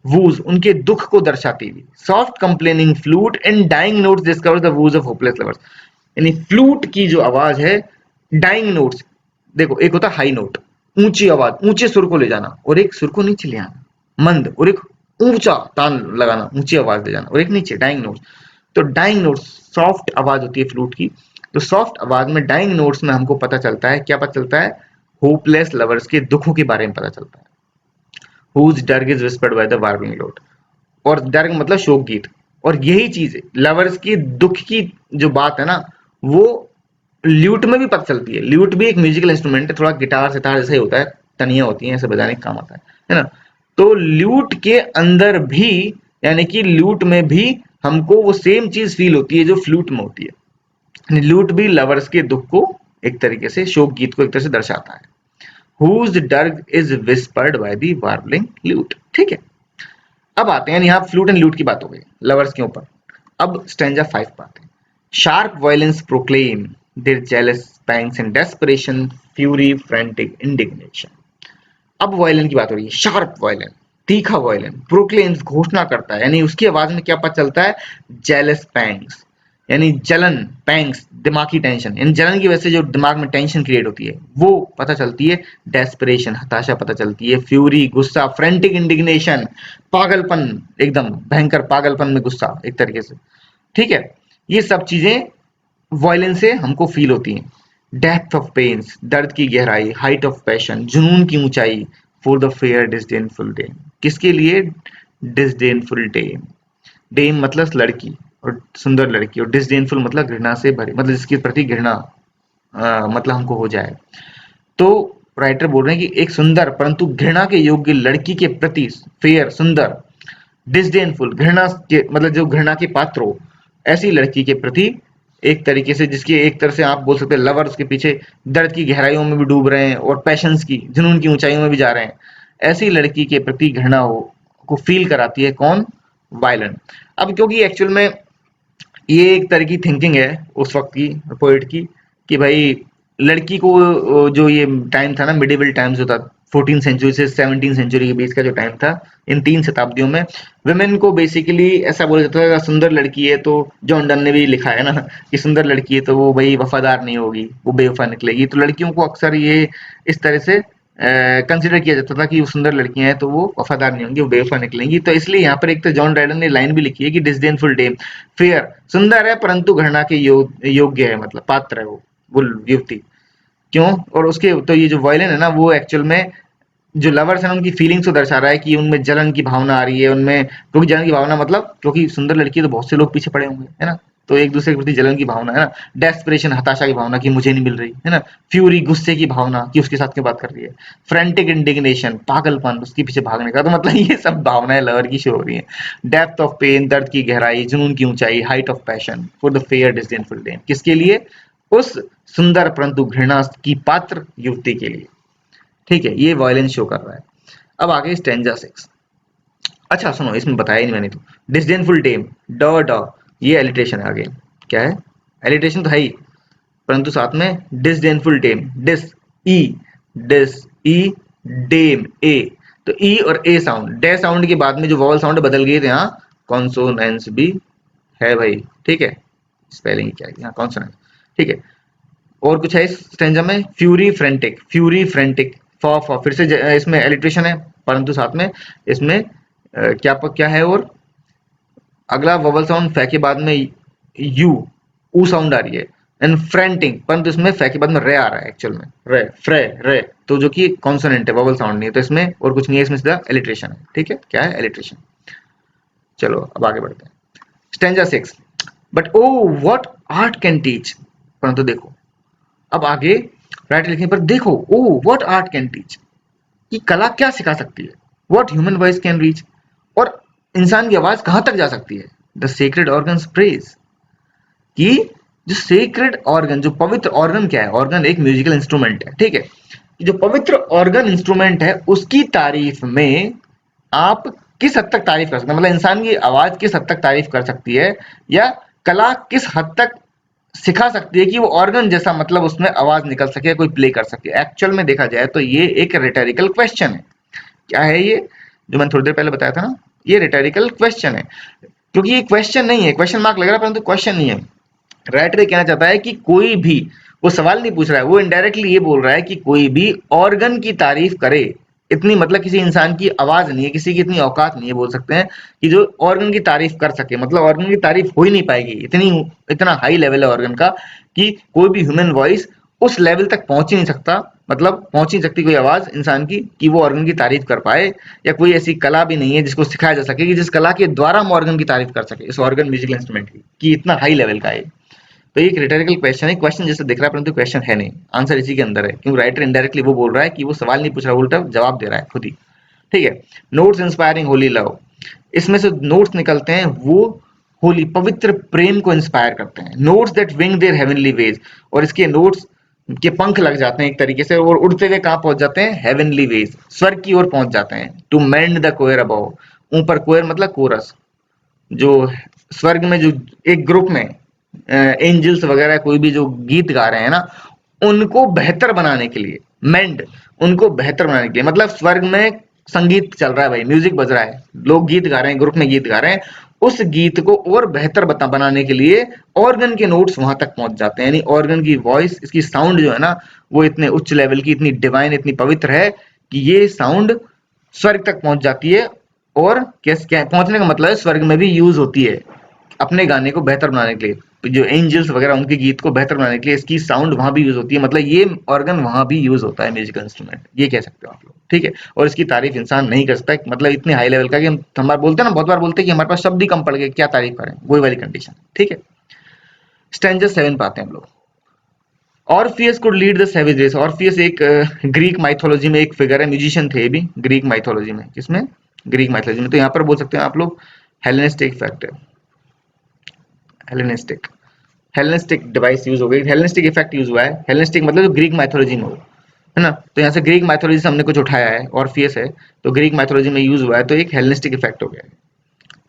S1: वूज, उनके दुख को दर्शाती हुई। Soft complaining flute and dying notes discover the woes of hopeless lovers, यानी फ्लूट की जो आवाज है, डाइंग नोट्स, देखो एक होता है हाई नोट, ऊंची आवाज, ऊंचे सुर को ले जाना, और एक सुर को नीचे ले आना, मंद, और एक ऊंचा तान लगाना, ऊंची आवाज ले जाना, और एक नीचे, डाइंग नोट्स। तो डाइंग नोट्स सॉफ्ट आवाज होती है फ्लूट की। तो सॉफ्ट आवाज में, डाइंग नोट्स में हमको पता चलता है, क्या पता चलता है? होपलेस लवर्स के दुखों के बारे में पता चलता है। Whose dirge is whispered by the warbling lute, और डर्ग मतलब शोक गीत, और यही चीज लवर्स की दुख की जो बात है ना, वो ल्यूट में भी पता चलती है। ल्यूट भी एक म्यूजिकल इंस्ट्रूमेंट है, थोड़ा गिटार सितार जैसा ही होता है, तनिया होती हैं, ऐसे बजाने का काम आता है ना। तो ल्यूट के अंदर भी, यानी कि ल्यूट में भी हमको वो सेम चीज फील होती है जो फ्लूट में होती है। ल्यूट भी लवर्स के दुख को एक तरीके से, शोक गीत को एक तरह से दर्शाता है। Whose dirge is whispered by the warbling lute. ठीक है, अब आते हैं यहाँ फ्लूट एंड ल्यूट की बात हो गई लवर्स के ऊपर। अब स्टैंजा 5 पर आते हैं। Sharp violins proclaim their jealous pangs and desperation fury frantic indignation. अब वायलिन की बात हो रही है, शार्प वायलिन, तीखा वायलिन, प्रोक्लेम्स, घोषणा करता है, यानी उसकी आवाज में क्या पता चलता है, जेलस पैंग्स, यानी जलन, पैंग्स दिमागी टेंशन, यानी जलन की वजह से जो दिमाग में टेंशन क्रिएट होती है वो पता चलती है, डेस्परेशन, हताशा पता चलती है, फ्यूरी, गुस्सा, फ्रेंटिक इंडिग्नेशन, पागलपन, एकदम भयंकर पागलपन में गुस्सा एक तरीके से। ठीक है, ये सब चीजें वायलेंस से हमको फील होती हैं। डेप्थ ऑफ पेन्स, दर्द की गहराई, हाइट ऑफ पैशन, जुनून की ऊंचाई, for the fair disdainful dame, किसके लिए, डिसडेनफुल डेम, डेम मतलब लड़की और सुंदर लड़की, और डिसडेनफुल मतलब घृणा से भरी, मतलब जिसके प्रति घृणा मतलब हमको हो जाए। तो राइटर बोल रहे हैं कि एक सुंदर परंतु घृणा के योग्य लड़की के प्रति, फेयर सुंदर, डिसडेनफुल घृणा के मतलब जो घृणा के पात्र हो, ऐसी लड़की के प्रति एक तरीके से, जिसकी एक तरह से आप बोल सकते हैं लवर उसके पीछे दर्द की गहराइयों में भी डूब रहे हैं और पैशंस की, जुनून की ऊंचाइयों में भी जा रहे हैं, ऐसी लड़की के प्रति घृणा हो को फील कराती है कौन, वायलन। अब क्योंकि एक्चुअल में ये एक तरह की थिंकिंग है उस वक्त की पोइट की, कि भाई लड़की को जो ये टाइम था ना, मिडिवल टाइम्स जो था, 14 सेंचुरी से 17 सेंचुरी के बीच का जो टाइम था, इन 3 शताब्दियों में वुमेन को बेसिकली ऐसा बोला जाता था, सुंदर लड़की है तो, जॉन डन ने भी लिखा है ना कि सुंदर लड़की है तो वो भाई वफादार नहीं होगी, वो बेवफा निकलेगी। तो लड़कियों को अक्सर ये इस तरह से कंसिडर किया जाता था कि वो सुंदर लड़कियां हैं तो वो वफादार नहीं होंगी, वो बेवफा निकलेंगी। तो इसलिए यहाँ पर एक तो जॉन ड्राइडन ने लाइन भी लिखी है कि डिसडेनफुल डेम, फेयर सुंदर है परंतु घृणा के योग्य है, मतलब पात्र है वो युवती। क्यों, और उसके तो ये जो वायलिन है ना, वो एक्चुअल में जो लवर्स हैं उनकी फीलिंग्स को दर्शा रहा है कि उनमें जलन की भावना आ रही है, उनमें, क्योंकि जलन की भावना मतलब क्योंकि सुंदर लड़की है तो बहुत से लोग पीछे पड़े होंगे, है ना, तो एक दूसरे के प्रति जलन की भावना है ना, डेस्परेशन हताशा की भावना कि मुझे नहीं मिल रही है ना, फ्यूरी गुस्से की भावना कि उसके साथ क्यों बात कर रही है, फ्रेंटिक इंडिग्नेशन पागलपन उसके पीछे भागने का, तो मतलब ये सब भावनाएं लवर की शो हो रही है। डेप्थ ऑफ पेन, दर्द की गहराई, जुनून की ऊंचाई, height of passion, for the fair disdainful dame, किसके लिए, उस सुंदर परंतु घृणा की पात्र युवती के लिए। ठीक है, ये वायलेंस शो कर रहा है। अब आगे स्टेंजा 6। अच्छा सुनो, इसमें बताया ही नहीं मैंने तो, डिसडेनफुल डेम, ड ड, ये एलिट्रेशन है आगे, क्या है, एलिट्रेशन तो है ही, परंतु साथ में डिसडेनफुल डेम, डिस ई, डिस ई, डेम ए, तो ई और ए साउंड, डे साउंड के बाद में जो वॉवल साउंड बदल गए थे, यहाँ कॉन्सोनेंस भी है भाई। ठीक है, स्पेलिंग क्या है यहाँ, कॉन्सोनेंस। ठीक है, और कुछ है इस स्टेंजा में, फ्यूरी फ्रेंटिक, फ्यूरी फ्रेंटिक, फॉ फिर से इसमें एलिट्रेशन है, परंतु साथ में इसमें क्या है, और अगला वोवल साउंड फै के बाद में यू, ऊ साउंड आ रही है, एंड फ्रेंटिंग, परंतु इसमें फै के बाद में रे आ रहा है एक्चुअल में, रे फ्रे रे, तो जो कि कॉन्सोनेंट है, वोवल साउंड नहीं है, तो इसमें और कुछ नहीं है, इसमें सीधा एलिट्रेशन है। ठीक है, क्या है, एलिट्रेशन। चलो अब आगे बढ़ते हैं। Stanza 6, but oh what art can teach, परंतु देखो, अब आगे राइटर लिखने पर देखो, oh what art can teach, कि कला क्या सिखा सकती है, what human voice can reach, और इंसान की आवाज कहां तक जा सकती है, द सेक्रेड ऑर्गन्स प्रेज, कि जो सेक्रेड ऑर्गन, जो पवित्र ऑर्गन क्या है, ऑर्गन एक म्यूजिकल इंस्ट्रूमेंट है, ठीक है, जो पवित्र ऑर्गन इंस्ट्रूमेंट है उसकी तारीफ में आप किस हद तक तारीफ कर सकते हैं, मतलब इंसान की आवाज किस हद तक तारीफ कर सकती है, या कला किस हद तक सिखा सकती है कि वो ऑर्गन जैसा मतलब उसमें आवाज निकल सके, कोई प्ले कर सके। एक्चुअल में देखा जाए तो ये एक रिटोरिकल क्वेश्चन है। क्या है ये, जो मैंने थोड़ी देर पहले बताया था ना, ये रिटोरिकल क्वेश्चन है, क्योंकि ये क्वेश्चन नहीं है, क्वेश्चन मार्क लग रहा है परंतु क्वेश्चन नहीं है। राइटर कहना चाहता है कि कोई भी, वो सवाल नहीं पूछ रहा है, वो इनडायरेक्टली ये बोल रहा है कि कोई भी ऑर्गन की तारीफ करे, इतनी मतलब किसी इंसान की आवाज नहीं है, किसी की इतनी औकात नहीं है, बोल सकते हैं कि जो ऑर्गन की तारीफ कर सके, मतलब ऑर्गन की तारीफ हो ही नहीं पाएगी, इतना हाई लेवल है ऑर्गन का कि कोई भी ह्यूमन वॉइस उस लेवल तक पहुंच ही नहीं सकता, मतलब पहुंच ही नहीं सकती कोई आवाज इंसान की कि वो ऑर्गन की तारीफ कर पाए, या कोई ऐसी कला भी नहीं है जिसको सिखाया जा सके कि जिस कला के द्वारा हम ऑर्गन की तारीफ कर सके, इस ऑर्गन म्यूजिकल इंस्ट्रूमेंट की, कि इतना हाई लेवल का है। तो ये एक रिटोरिकल क्वेश्चन है, क्वेश्चन जैसे दिख रहा है परंतु क्वेश्चन है नहीं, आंसर इसी के अंदर है, क्योंकि राइटर इनडायरेक्टली वो बोल रहा है कि वो सवाल नहीं पूछ रहा, उल्टा जवाब दे रहा है खुद ही। ठीक है। नोट्स इंस्पायरिंग होली लव, इसमें से नोट्स निकलते हैं वो होली पवित्र प्रेम को इंस्पायर करते हैं। Notes that wing their heavenly ways, और इसके नोट्स के पंख लग जाते हैं एक तरीके से और उड़ते हुए कहाँ पहुंच जाते हैं, हेवनली वेज, स्वर्ग की ओर पहुंच जाते हैं। To mend the choir above, ऊपर कोयर मतलब कोरस, जो स्वर्ग में जो एक ग्रुप में एंजल्स वगैरह कोई भी जो गीत गा रहे हैं ना, उनको बेहतर बनाने के लिए, मेंड, उनको बेहतर बनाने के लिए, मतलब स्वर्ग में संगीत चल रहा है भाई, म्यूजिक बज रहा है, लोग गीत गा रहे हैं, ग्रुप में गीत गा रहे हैं, उस गीत को और बेहतर बनाने के लिए ऑर्गन के नोट्स वहां तक पहुंच जाते हैं। यानी ऑर्गन की वॉइस, इसकी साउंड जो है ना, वो इतने उच्च लेवल की, इतनी डिवाइन, इतनी पवित्र है कि ये साउंड स्वर्ग तक पहुंच जाती है। और क्या पहुंचने का मतलब है, स्वर्ग में भी यूज होती है अपने गाने को बेहतर बनाने के लिए, जो एंजल्स वगैरह उनके गीत को बेहतर बनाने के लिए इसकी साउंड वहां भी यूज होती है, मतलब ये ऑर्गन वहां भी यूज होता है, म्यूजिकल इंस्ट्रूमेंट, ये कह सकते हो आप लोग, ठीक है। और इसकी तारीफ इंसान नहीं कर सकता, मतलब इतने हाई लेवल का कि हम हमारे बोलते हैं ना, बहुत बार बोलते हैं कि हमारे पास शब्द ही कम पड़ गए, क्या तारीफ करें, वही वाली कंडीशन, ठीक है। स्टैंजा 7 पे आते हैं हम लोग। Orpheus could lead the savage race, Orpheus एक ग्रीक माइथोलॉजी में एक फिगर है, म्यूजिशियन थे भी ग्रीक माइथोलॉजी में, किसमें, ग्रीक माइथोलॉजी में। तो यहाँ पर बोल सकते हैं आप लोग Hellenistic factor, Hellenistic, Hellenistic device use हो गई, हेलेनिस्टिक इफेक्ट यूज हुआ है। हेलेनिस्टिक मतलब जो ग्रीक माइथोलॉजी में हो, है ना, तो यहाँ से ग्रीक माइथोलॉजी से हमने कुछ उठाया है, ऑर्फियस है तो ग्रीक माइथोलॉजी में यूज हुआ है, तो एक हेलेनिस्टिक इफेक्ट हो गया है,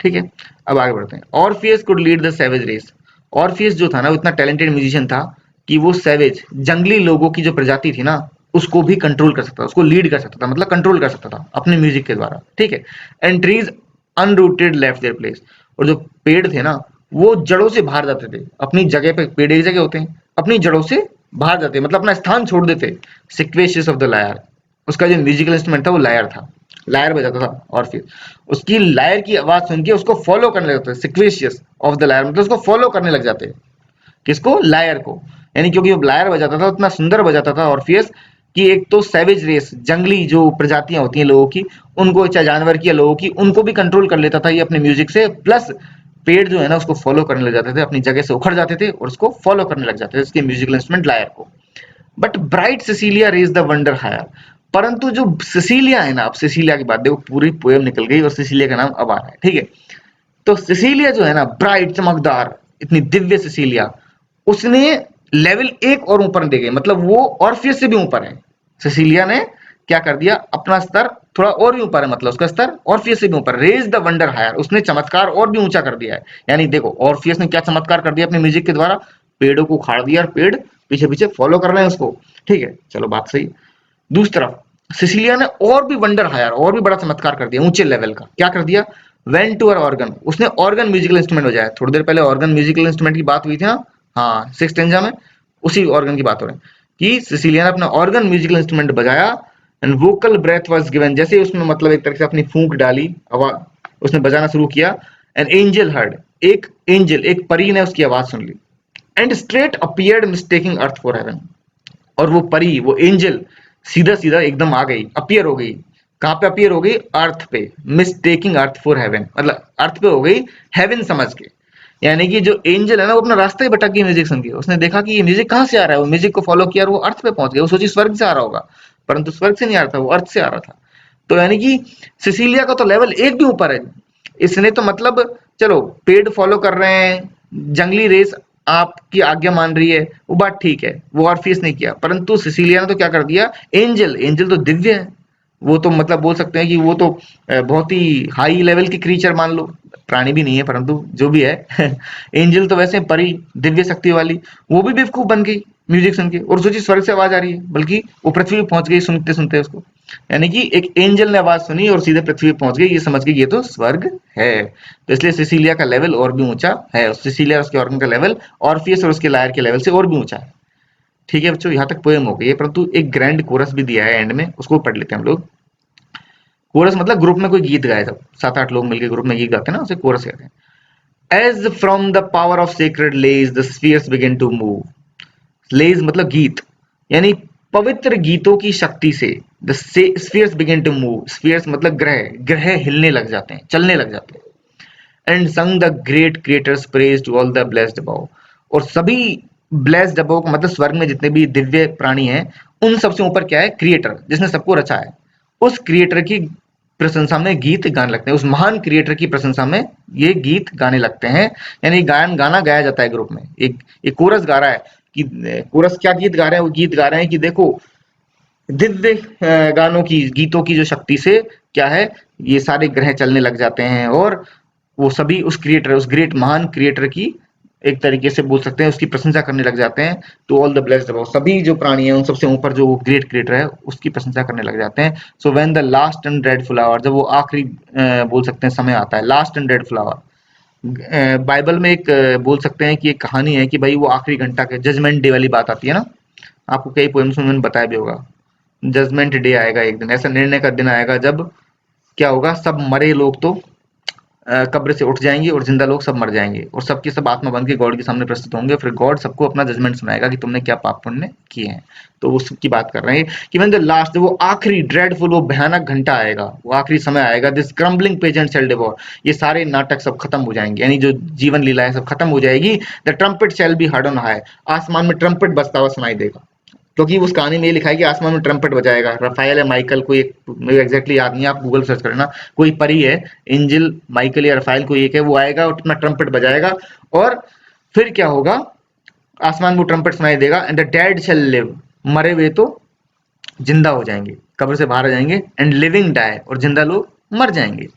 S1: ठीक है। अब आगे बढ़ते हैं। Orpheus could lead the savage race, Orpheus जो था ना, वो इतना टैलेंटेड म्यूजिशियन था कि वो सैवेज, जंगली लोगों की जो प्रजाति थी ना, उसको भी कंट्रोल कर सकता था, उसको लीड कर सकता था, मतलब कंट्रोल कर सकता था अपने म्यूजिक के द्वारा, ठीक है। And trees unrooted left their place, और जो पेड़ थे ना, वो जड़ों से बाहर जाते थे अपनी जगह पे, पेड़ एक जगह होते हैं, अपनी जड़ों से बाहर जाते, मतलब अपना स्थान छोड़ देते। सिक्वेशियस ऑफ द लायर, उसका जो म्यूजिकल इंस्ट्रूमेंट था वो लायर था, लायर बजाता था। और फिर उसकी लायर की आवाज सुन के उसको फॉलो करने लगते, सिक्वेशियस ऑफ द लायर मतलब उसको फॉलो करने लग जाते, किसको, लायर को। यानी क्योंकि वो लायर बजाता था, उतना सुंदर बजाता था ऑर्फियस, कि एक तो सैवेज रेस, जंगली जो प्रजातियां होती हैं लोगों की, उनको, चाहे जानवर की या लोगों की, उनको भी कंट्रोल कर लेता था ये अपने म्यूजिक से। प्लस पेड़ जो है ना, उसको फॉलो करने लग जाते थे, अपनी जगह से उखड़ जाते थे और उसको फॉलो करने लग जाते थे, उसके म्यूजिकल इंस्ट्रूमेंट लायर को। But bright Cecilia raise the wonder higher, परंतु जो सिसिलिया है ना, अब सिसिलिया की बात देखो, पूरी पोएम निकल गई और सिसिलिया का नाम अब आ रहा है, ठीक है। तो सिसिलिया जो है ना, ब्राइट, चमकदार, इतनी दिव्य सिसिलिया, उसने लेवल एक और ऊपर दे गई, मतलब वो ऑर्फियस से भी ऊपर है। सिसिलिया ने क्या कर दिया, अपना स्तर थोड़ा और भी ऊपर है, मतलब उसका स्तर ऑर्फियस से भी ऊपर, रेज द वंडर हायर, उसने चमत्कार और भी ऊंचा कर दिया है। यानी देखो ऑर्फियस ने क्या चमत्कार कर दिया अपने म्यूजिक के द्वारा, पेड़ों को उखाड़ दिया और पेड़ पीछे पीछे फॉलो कर रहे हैं उसको, ठीक है, चलो बात सही। दूसरी तरफ सिसिलिया ने और भी वंडर हायर, और भी बड़ा चमत्कार कर दिया ऊंचे लेवल का, क्या कर दिया, वेंट टू ऑर्गन, उसने ऑर्गन म्यूजिकल इंस्ट्रूमेंट बजाया। थोड़ी देर पहले ऑर्गन म्यूजिकल इंस्ट्रूमेंट की बात हुई थी ना, हाँ, सिक्स टेंजा में, उसी ऑर्गन की बात हो रही है कि सिसिलिया ने अपना ऑर्गन म्यूजिकल इंस्ट्रूमेंट बजाया। And vocal breath was given, जैसे उसमें मतलब एक तरह से अपनी फूंक डाली, आवाज उसने बजाना शुरू किया। एन एंजल हर्ड, एक एंजल, एक परी ने उसकी आवाज सुन ली। And straight appeared mistaking earth for heaven, और वो परी, वो एंजल सीधा सीधा एकदम आ गई, अपीयर हो गई। कहां पे अपीयर हो गई, अर्थ पे, मिस्टेकिंग अर्थ फॉर हेवन, मतलब अर्थ पे हो गई हेवन समझ के। यानी कि जो एंजल है ना, वो अपना रास्ता ही भटक गई म्यूजिक सुन के, उसने देखा कि ये म्यूजिक कहाँ से आ रहा है, वो म्यूजिक को फॉलो किया और वो अर्थ पे पहुंच गया, वो सोची स्वर्ग से आ रहा होगा, परंतु स्वर्ग से नहीं आ रहा था, वो अर्थ से आ रहा था। तो यानी कि सिसिलिया का तो लेवल एक भी ऊपर है, इसने तो मतलब, चलो पेड़ फॉलो कर रहे हैं, जंगली रेस आपकी आज्ञा मान रही है, वो बात ठीक है, वो ऑर्फियस ने किया, परंतु सिसिलिया ने तो क्या कर दिया, एंजल, एंजल तो दिव्य है, वो तो मतलब बोल सकते हैं कि वो तो बहुत ही हाई लेवल की क्रीचर मान लो, प्राणी भी नहीं है परंतु जो भी है एंजल तो वैसे परी, दिव्य शक्ति वाली, वो भी बेवकूफ बन गई म्यूजिक सुन के, और सोची स्वर्ग से आवाज आ रही है, बल्कि वो पृथ्वी पे पहुंच गई सुनते सुनते उसको। यानी कि एक एंजल ने आवाज सुनी और सीधे पृथ्वी पे पहुंच गई, ये समझ गई ये तो स्वर्ग है। तो इसलिए सिसिलिया का लेवल और भी ऊंचा है, सिसिलिया और उसके ऑर्गन का लेवल ऑर्फियस और उसके लायर के लेवल से और भी ऊंचा है। ठीक है बच्चों, यहाँ तक पोएम हो गई है, परंतु एक ग्रैंड कोरस भी दिया है एंड में, उसको पढ़ लेते हैं हम लोग। कोरस मतलब ग्रुप में कोई गीत गाए, जब 7-8 लोग मिलकर ग्रुप में गीत गाते हैं ना, उसे कोरस कहते हैं। As from the power of sacred lays the spheres begin to move, lays मतलब गीत, यानी पवित्र गीतों की शक्ति से the spheres begin to move, spheres मतलब ग्रह, ग्रह हिलने लग जाते हैं, चलने लग जाते हैं। And sung the great creators praise to all the blessed above, और सभी ब्लेस्ड अबव मतलब स्वर्ग में जितने भी दिव्य प्राणी हैं, उन सबसे ऊपर क्या है, क्रिएटर, जिसने सबको रचा है, उस क्रिएटर की प्रशंसा में गीत गाने लगते हैं, उस महान क्रिएटर की प्रशंसा में ये गीत गाने लगते हैं। यानी गाना गाया जाता है ग्रुप में, एक कोरस गा रहा है कि कोरस क्या गीत गा रहे हैं, वो गीत गा रहे हैं कि देखो दिव्य गानों की, गीतों की जो शक्ति से क्या है, ये सारे ग्रह चलने लग जाते हैं और वो सभी उस क्रिएटर, उस ग्रेट महान क्रिएटर की एक तरीके से बोल सकते हैं उसकी प्रशंसा करने लग जाते हैं। तो ऑल द ब्लेस्ड अबाउट, सभी जो प्राणी हैं उन सबसे ऊपर जो ग्रेट क्रिएटर है उसकी प्रशंसा करने लग जाते हैं। So when the last and dreadful hour, जब वो आखिरी बोल सकते हैं समय आता है, last and dreadful hour, Bible में एक बोल सकते हैं कि एक कहानी है कि भाई वो आखिरी घंटा के जजमेंट डे वाली बात आती है ना, आपको कई पोएम्स में मैंने बताया भी होगा। जजमेंट डे आएगा एक दिन, ऐसा निर्णय का दिन आएगा जब क्या होगा, सब मरे लोग तो कब्र से उठ जाएंगे और जिंदा लोग सब मर जाएंगे और सबकी सब आत्मा बन के गॉड के सामने प्रस्तुत होंगे। फिर गॉड सबको अपना जजमेंट सुनाएगा कि तुमने क्या पाप पुण्य किए हैं। तो उसकी बात कर रहे हैं कि व्हेन द लास्ट, वो आखिरी ड्रेडफुल, वो भयानक घंटा आएगा, वो आखिरी समय आएगा, this crumbling pageant shall devour, ये सारे नाटक सब खत्म हो जाएंगे, यानी जो जीवन लीला है सब खत्म हो जाएगी। The trumpet shall be heard on high, आसमान में ट्रम्पेट बजता हुआ सुनाई देगा, क्योंकि उस कहानी में ये लिखा है कि आसमान में ट्रम्पेट बजाएगा। रफाएल या माइकल, कोई एक, मुझे एग्जैक्टली याद नहीं है, आप गूगल सर्च करना, कोई परी है, एंजल माइकल या रफाएल कोई एक है, वो आएगा और अपना ट्रम्पेट बजाएगा और फिर क्या होगा, आसमान में वो ट्रम्पेट सुनाई देगा। And the dead shall live, मरे हुए तो जिंदा हो जाएंगे, कब्र से बाहर आ जाएंगे। एंड लिविंग डाई, और जिंदा लोग मर जाएंगे।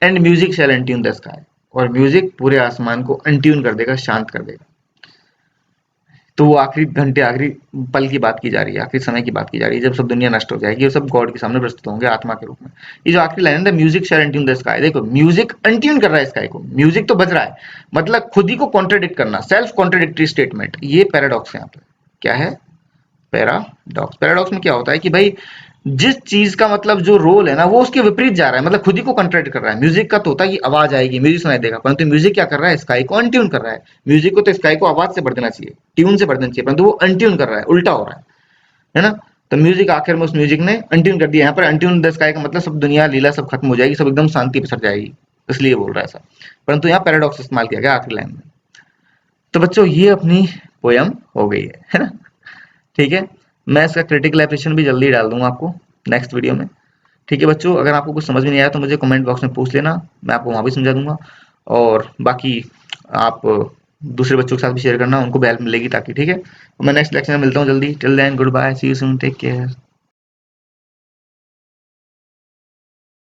S1: And music shall untune the sky, और म्यूजिक पूरे आसमान को अनट्यून कर देगा, शांत कर देगा। तो वो आखिरी घंटे, आखिरी पल की बात की जा रही है, आखिरी समय की बात की जा रही है, जब सब दुनिया नष्ट हो जाएगी और सब गॉड के सामने प्रस्तुत होंगे आत्मा के रूप में। ये जो आखिरी लाइन है, music shall untune the sky, देखो म्यूजिक अनट्यून कर रहा है स्काई को, म्यूजिक तो बज रहा है, मतलब खुद ही को कॉन्ट्रडिक्ट करना, सेल्फ कॉन्ट्रडिक्टरी स्टेटमेंट, ये पैराडॉक्स है यहाँ पे। क्या है? पैराडॉक्स। पैराडॉक्स में क्या होता है कि भाई जिस चीज का मतलब जो रोल है ना, वो उसके विपरीत जा रहा है, मतलब खुद ही को कंट्रैक्ट कर रहा है। म्यूजिक का तो होता है कि आवाज आएगी, म्यूजिक सुनाई देगा, परंतु म्यूजिक क्या कर रहा है, स्काई को अनट्यून कर रहा है। म्यूजिक को तो स्काई को आवाज से भर देना चाहिए, ट्यून से भर देना चाहिए, परंतु वो अनट्यून कर रहा है, उल्टा हो रहा है ना। तो म्यूजिक आखिर में उस म्यूजिक ने अनट्यून कर दिया। यहाँ पर अनट्यून द स्काई का मतलब सब दुनिया लीला सब खत्म हो जाएगी, सब एकदम शांति पसर जाएगी, इसलिए बोल रहा है ऐसा। परंतु यहाँ पैराडॉक्स इस्तेमाल किया गया आखिरी लाइन में। तो बच्चों ये अपनी पोयम हो गई है ना। ठीक है, मैं इसका क्रिटिकल एप्रिसिएशन भी जल्दी डाल दूंगा आपको नेक्स्ट वीडियो में। ठीक है बच्चों, अगर आपको कुछ समझ में नहीं आया तो मुझे कमेंट बॉक्स में पूछ लेना, मैं आपको वहाँ भी समझा दूंगा। और बाकी आप दूसरे बच्चों के साथ भी शेयर करना, उनको भी हेल्प मिलेगी ताकि। ठीक है, तो मैं नेक्स्ट लेक्चर में मिलता हूँ जल्दी। Till then good bye, see you soon, take care.